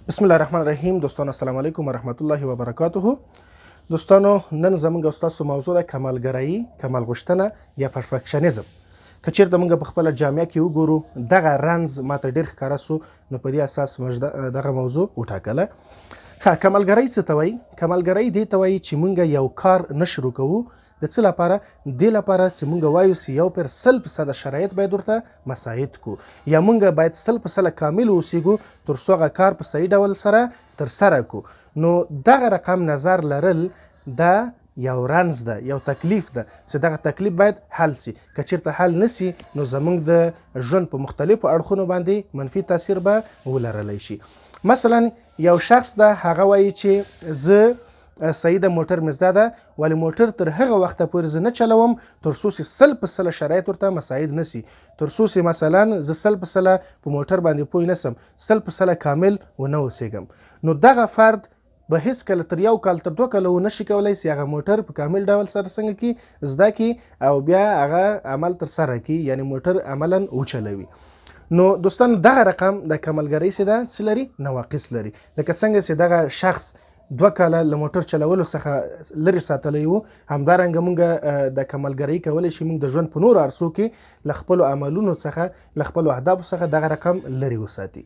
بسم الله الرحمن الرحیم. دوستانو السلام علیکم ورحمت الله وبرکاته. دوستانو نن زموږ ستاسو موضوع ده کمالګرایي، کمال غوښتنه یا پرفکشنیزم. که چیرته موږ په خپله جامعه کې وګورو دغه رنځ ماته ډېر ښکاره سو، نو په دې اساس موږ دغه موضوع وټاکله. کمالګرایي څه ته وایي؟ کمالګرایي دې ته وایي چې موږ یو کار نه شروع کوو. د څه لپاره؟ دې لپاره چې موږ وایو چې یو پر 100% شرایط باید ورته مساعد کو، یا موږ باید 100% کامل اوسیږو تر څو هغه کار په صحیح ډول سره ترسره کو. نو دغه رقم نظر لرل دا یو رنځ ده، یو تکلیف ده چې دغه تکلیف باید حل سي. که چیرته حل نسی نو زموږ د ژوند په مختلفو اړخونو باندې منفي تاثیر به ولرلی شي. مثلا یو شخص ده، هغه وایي چې زه صحیح د موټر مې زده ده، ولې موټر تر هغه وخته پورې زه نه چلوم تر څو چې 100% شرایط ورته مساعد نسی، تر څو چې مثلا زه 100% په موټر باندې پوه نسم، 100% کامل ونه اوسېږم. نو دغه فرد به هیڅکله تر یو کال تر 2 کاله ونشي کولی چې هغه موټر په کامل ډول سره څنګه کړي، زده کړي او بیا هغه عمل ترسره کړي، یعنی موټر عملا وچلوي. نو دوستانو دغه رقم د کمالګرۍ چې ده څه لري؟ نواقص لري. لکه څنګه چې دغه شخص 2 کاله له موټر چلولو څخه لرې ساتلی وو، همدارنګه موږ د کمالګرۍ کولی شي موږ د ژوند په نورو عرصو کې له خپلو عملونو څخه، له خپلو اهدافو څخه دغه رقم لرې وساتي.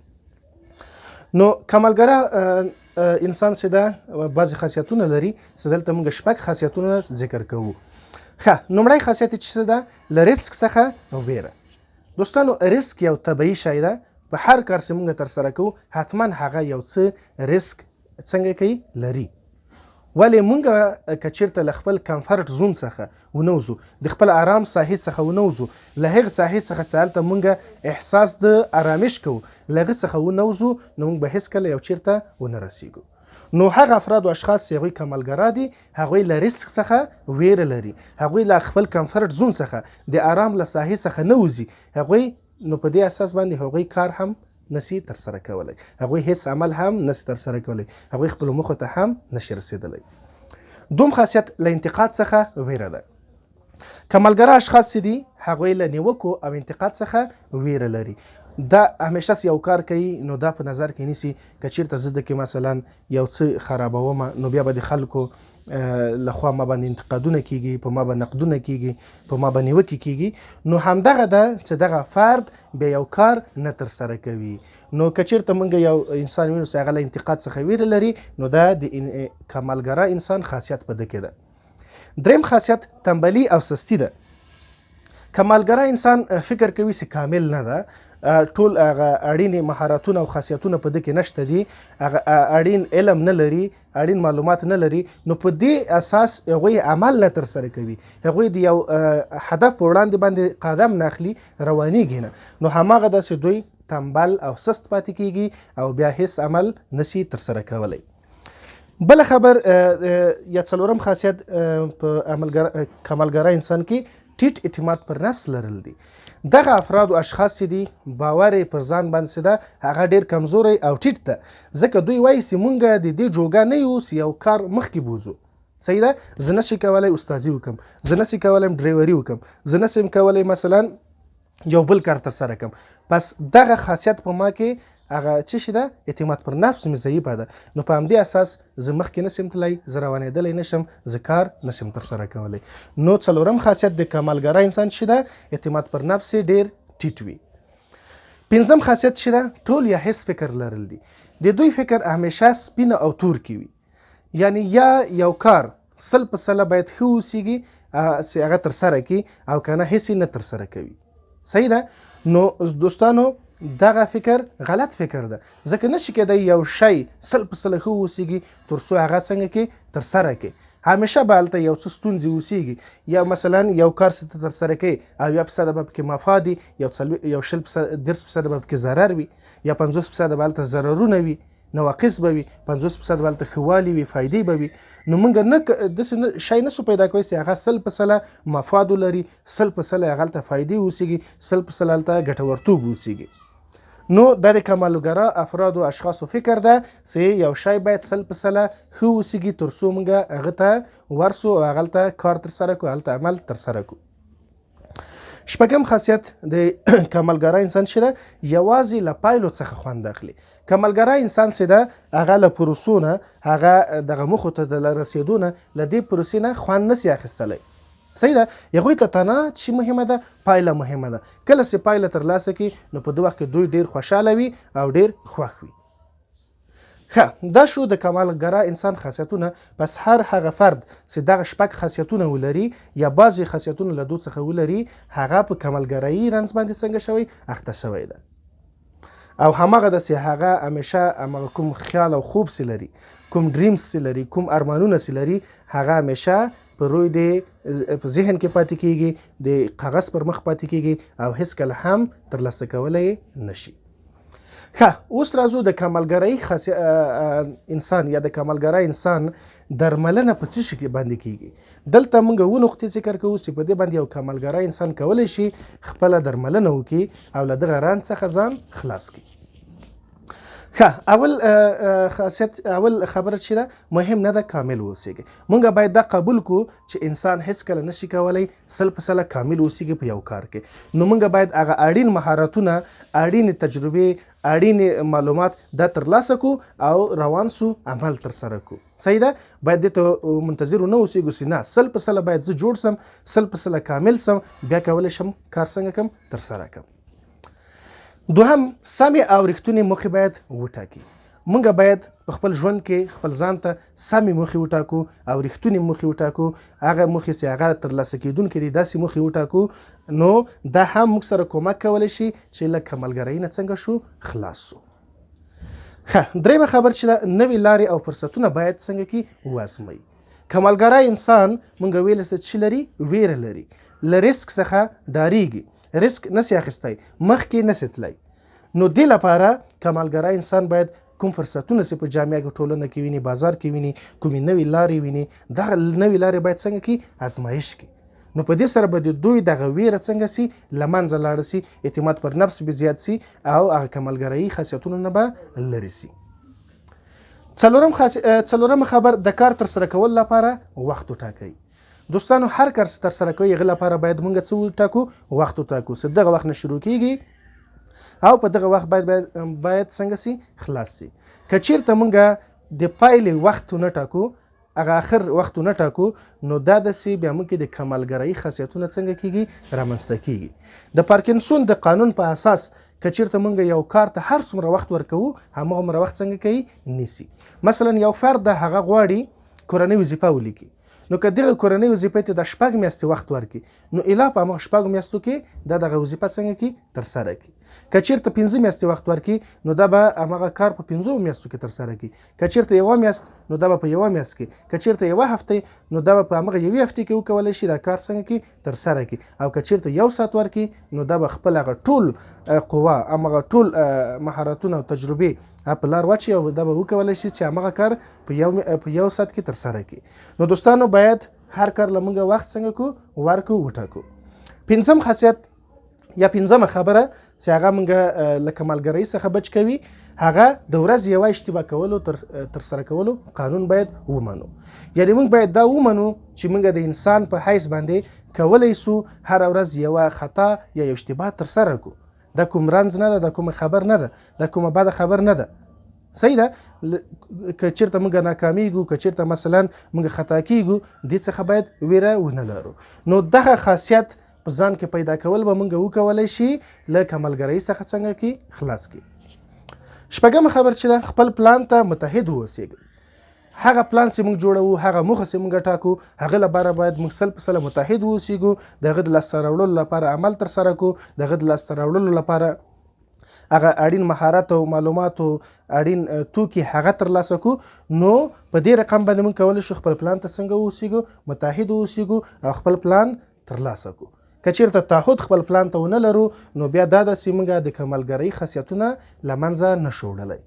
نو کمالګره انسان چې ده بعضې خاصیتونه لري چې دلته موږ 6 خاصیتونه ذکر کوو. لومړی خاصیت یې چې ده له رزق څخه ویره. دوستانو رزق یو طبیعي شی ده، په هر کار چې موږ ترسره کوو حتما هغه یو څه رزق څنګه کوي لري. ولې موږ که چیرته له خپل کمفرټ زون څخه ونوځو، د خپل آرام ساحې څخه ونوځو، له هغې ساحې څخه چې هلته موږ احساس د آرامش کوو، له هغې څخه ونوځو، نو موږ به هېڅکله یو چیرته ونه رسیږو. نو هغه افراد او اشخاص چې هغوی کمالګرا دي، هغوی له رزق څخه ویره لري، هغوی له خپل کمفرټ زون څخه د آرام له ساحې څخه نه وځي، هغوی نو په دې اساس باندې هغوی کار هم نسی ترسره کولی، هغوی هیڅ عمل هم نسی ترسره کولی، هغوی خپل موخو ته هم نشي رسیدلی. دوم خاصیت له انتقاد څخه ویره ده. کمالګرا اشخاص چې دي هغوی له نیوکو او انتقاد څخه ویره لري. دا همیشه یو کار کوي نو دا په نظر کې نیسي که چیرته زه دکې مثلا یو څه خرابوم نو بیا به د خلکو لخوا ما باندې انتقادونه کیږي، په ما به نقدونه کیږي، په ما به نیوکې کیږي. نو همدغه ده چې دغه فرد بیا یو کار نه ترسره کوي. نو که چیرته موږ یو انسان وینو چې هغه له انتقاد څخه ویره لري، نو دا د کمالګرا انسان خاصیت په ده کې ده. دریم خاصیت تنبلي او سستی ده. کمالګرا انسان فکر کوي چې کامل نه ده، ټول هغه اړینې مهارتونه او خاصیتونه په ده کې نشته دي، هغه اړین علم نه لري، اړین معلومات نه لري، نو په دې اساس هغوی عمل نه ترسره کوي، هغوی د یو هدف په وړاندې باندې قدم نه اخلي، روانیږي نه. نو هماغه ده چې دوی تنبل او سست پاتې کیږي او بیا هیڅ عمل نشي ترسره کولی. بل خبر یا څلورم خاصیت په کمالګرا انسان کې ټیټ اعتماد پر نفس لرل دي. دغه افراد او اشخاص چې دي باور پر ځان باندې چې ده هغه ډېر کمزوری او ټیټ ده، ځکه دوی وایي چې موږ د دې جوګه نه یو چې یو کار مخکې بوځو. صحیح ده، زه نشي کولی استازي وکم، زه نشي کولی ډریوري وکم، زه نشم کولی مثلا یو بل کار ترسره کم. پس دغه خاصیت په ما کې هغه څه شي ده؟ اعتماد پر نفس مې ضعیفه ده. نو په همدې اساس زه مخکې نشم تللی، زه روانېدلی نشم، زه کار نشم ترسره کولی. نو څلورم خاصیت د کمالګرا انسان چې ده اعتماد پر نفس ډېر ټیټ وي. پنځم خاصیت چې ده ټول یا هیڅ فکر لرل دي. د دوی فکر همیشه سپینه او تور کې وي، یعنی یا یو کار 100% باید ښه اوسیږي چې هغه ترسره کړي او که نه هیڅ یې نه ترسره کوي. صحیح ده. نو دوستانو دغه فکر غلط فکر ده، ځکه نشي کېدی یو شی 100% ښه اوسیږي تر څو هغه څنګه کې ترسره کړي. همیشه به هلته یو څه ستونزې اوسیږي، یا مثلا یو کار چې ته ترسره کوي او 1% به پکې مفاد وي، یو 10% به پکې ضرر وي، یا 50% به هلته ضررونه وي، نواقص به وي، 50% به هلته ښه والي وي، فایدې به وي. نو موږ نه داسې شی نسو پیدا کوی چې هغه 100% مفاد ولري، 100% هغه هلته فایدې اوسیږي، 100% هلته ګټورتوب اوسیږي. نو دا د کمالګرا افراد او اشخاصو فکر ده چې یو شی باید 100% ښه اوسیږي تر څو موږ هغه ته ورسو او هغه هلته کار ترسره کړو، هلته عمل ترسره کړو. شپږم خاصیت د کمالګرا انسان چې ده یوازې له پایلو څخه خوند اخلي. کمالګرا انسان چې ده هغه له پروسو نه هغه دغه موخو ته د رسېدو نه له دې پروسې نه خوند نسي اخیستلی. صحیح ده. هغوی ته تنها چې مهمه ده پایله مهمه ده. کله چې پایله ترلاسه کړي نو په دې وخت کې دوی ډېر خوشحاله وي او ډېر خوښ وي. ښه، دا شو د کمالګرا انسان خاصیتونه. پس هر هغه فرد چې دغه شپږ خاصیتونه ولري یا بعضې خاصیتونه له دو څخه ولري هغه په کمالګرایي رنځ باندې څنګه شوی اخته شوی ده. او همغه ده چې هغه همیشه همغه کوم خیال او خوب چې لري، کوم ډریمز چې لري، کوم ارمانونه چې لري، هغه همیشه په روی د په ذهن کې پاتې کیږي، د کاغذ پر مخ پاتې کیږي او هیڅکله هم ترلاسه کولی نشي. ښه، اوس راځو د کمالګرایي انسان یا د کمالګرا انسان درملنه په څه شي باندې کیږي. دلته موږ اووه نقطې ذکر کوو چې په دې باندې یو کمالګرا انسان کولی شي خپله درملنه وکړي او له دغه رنځ څخه ځان خلاص کړي. ښه، اول خبره چې ده مهم نه ده کامل اوسیږي. موږ باید دا قبول کړو چې انسان هیڅکله نشي کولی 100% کامل اوسیږي په یو کار کې. نو موږ باید هغه اړین مهارتونه، اړینې تجربې، اړینې معلومات دا ترلاسه کړو او روان سو عمل ترسره کړو. صحیح ده. باید دې ته منتظر ونه اوسیږو چې نه 100% باید زه جوړ سم، 100% کامل سم، بیا کولی شم کار څنګه کم ترسره کړم. دوهم، سمې او رښتونې موخې باید وټاکي. موږ باید په خپل ژوند کې خپل ځان ته سمې موخې وټاکو او رښتونې موخې وټاکو. هغه موخې چې هغه ترلاسه کېدونکې دي داسې موخې وټاکو نو دا هم موږ سره کومک کولی شي چې له کمالګرایي نه څنګه شو خلاص سو. ښه، دریمه خبر چې نوې لارې او فرصتونه باید څنګه کې وازموي. کمالګرا انسان موږ ویل چې لري ویره لري، له ریسک څخه ډاریږي، ریسک نسی اخیستی، مخکې نسی تللی. نو دې لپاره کمالګرا انسان باید کوم فرصتونه چې په جامعه کې ټولنه کې ویني، بازار کې ویني، کومې نوې لارې ویني، دغه نوې لارې باید څنګه کې ازمایش کړي. نو په دې سره به د دوی دغه ویره څنګه سي له منځه لاړه سي، اعتماد پر نفس به زیات سي او هغه کمالګرایي خاصیتونه نه به لرې سي. څلورم خبر، د کار ترسره کولو لپاره وخت وټاکئ. دوستانو، هر کار چې ترسره کوئ هغه لپاره باید موږ څه وټاکو؟ وخت وټاکو چې دغه وخت نه شروع کیږي او په دغه وخت باید څنګه سي خلاص سي. که چیرته موږ د پایلې وخت ونه ټاکو، هغه آخر وخت ونه ټاکو، نو دا داسې بیا موږ د کمالګرایي خاصیتونه څنګه کیږي رامنځته کیږي. د پارکینسون د قانون په اساس که چیرته موږ یو کار ته هر څومره وخت ورکوو هماغومره وخت څنګه کوي نیسي. مثلا یو فرد د هغه غواړي کورنۍ وظیفه ولیکي، نو که دغه کورنۍ وظیفې ته د 6 میاشتې وخت ورکړي نو الا په هماغه 6 میاشتو کې دا دغه وظیفه څنګه کوي ترسره کړي. که چیرته 5 میاشتې وخت ورکړي نو دا به هماغه کار په 5 میاشتو کې ترسره کړي. که چیرته 1 میاشت نو دا به په 1 میاشت کې، که چیرته 1 هفته نو دا به په هماغه 1 هفته کې وکولی شي دا کار څنګه کې ترسره کړي. او که چیرته 1 ساعت ورکړي نو دا به خپل هغه ټول قوا، هماغه ټول مهارتونه او تجربې په لار واچي او دا به وکولی شي چې هماغه کار په 1 ساعت کې ترسره کړي. نو دوستانو، باید هر کار له موږ وخت څنګه کو ورکو وټاکو. پنځم خاصیت یا پنځمه خبره چې هغه موږ له کمالګرایي څخه بچ کوي، هغه د ورځې یوه اشتباه کولو ترسره کولو قانون باید ومنو. یعنې موږ باید دا ومنو چې موږ د انسان په حیث باندې کولی سو هره ورځ یوه خطا یا یو اشتباه ترسره کړو. دا کوم رنځ نه ده، دا کومه خبر نه ده، دا کومه بده خبر نه ده. صحیح ده. که چیرته موږ ناکامیږو، که چیرته مثلا موږ خطا کیږو، دې څخه باید ویره ونه لرو. نو دغه خاصیت په ځان کې پیدا کول به موږ وکولی شي له کمالګرایي څخه څنګه کې خلاص کړي. شپږمه خبر چې ده، خپل پلان ته متحد واوسیږئ. هغه پلان چې موږ جوړوو، هغه موخه چې موږ ټاکو، هغه لپاره باید موږ 100% متحد واوسیږو. د هغه د لاسته راوړلو لپاره عمل ترسره کړو، د هغه د لاسته راوړلو لپاره هغه اړین مهارت او معلومات او اړین توکي هغه ترلاسه کړو. نو په دې رقم باندې موږ کولی شو خپل پلان ته څنګه واوسیږو، متحد واوسیږو او خپل پلان ترلاسه کړو. که چیرته تعهد خپل پلان ته ونه لرو نو بیا دا داسې موږ د کمالګرایي خاصیتونه له منځه نشو وړلی.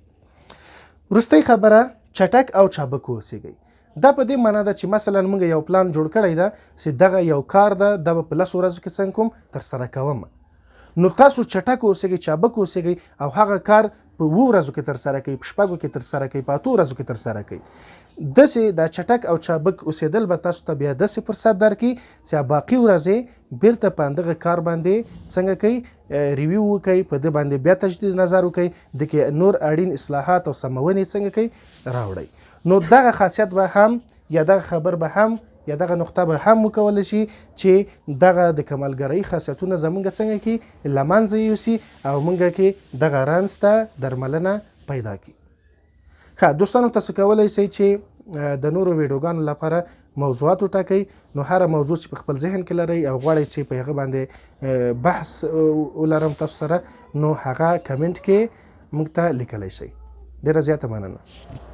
وروستۍ خبره، چټک او چابک واوسیږئ. دا په دې معنا ده چې مثلا موږ یو پلان جوړ کړی ده چې دغه یو کار ده دا به په 10 ورځو کې څنګه کوم ترسره کوم. نو تاسو چټک اوسئ، چابک اوسئ او هغه کار په 7 ورځو کې ترسره کوي، په 6 کې ترسره کوي، په 8 ورځو کې ترسره کوي. داسې دا چټک او چابک اوسېدل به تاسو ته بیا داسې فرصت درکړي چې باقي ورځې بیرته په همدغه کار باندې څنګه کوي ریویو وکړئ، په دې باندې بیا تجدید نظر وکړئ، د کې نور اړین اصلاحات او سمونې څنګه کوي راوړئ. نو دغه خاصیت به هم یا دغه خبر به هم یا دغه نقطه به هم وکولی شي چې دغه د کمالګرایي خاصیتونه زمونږ څنګه کې له منځه یوسي او مونږ کې دغه رنځ ته درملنه پیدا کړي. ښه دوستانو، تاسو کولی شئ چې د نورو ویډیوګانو لپاره موضوعات وټاکئ. نو هره موضوع چې په خپل ذهن کې لرئ او غواړئ چې په هغه باندې بحث ولرم تاسو سره، نو هغه کمنټ کې موږ ته لیکلی شئ. ډېره زیاته مننه.